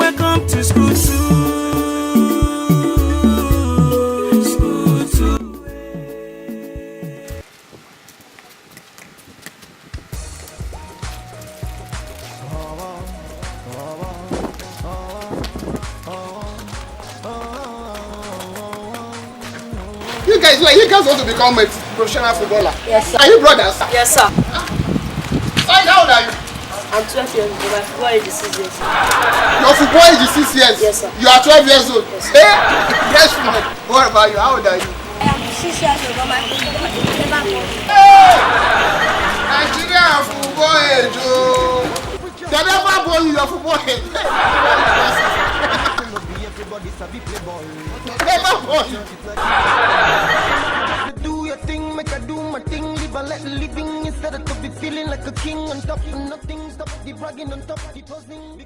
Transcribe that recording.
I come to school too. School too. You guys want to become a professional footballer? Yes, sir. Are you brothers? Yes, sir. Sorry, how old are you? I'm 12 years old. My football age is 6 years. Your football age is 6 years? Yes, sir. You are 12 years old? Yes, sir. Hey? Yes, man. What about you? How old are you? I am 6 years old, but my football age is never born. Hey! Nigeria football age, oh. They never born you your football age. Never born you. Do your thing, make I do my thing. Live a let living instead of to be feeling like a king on top of nothing. Stop the bragging on top of the tossing.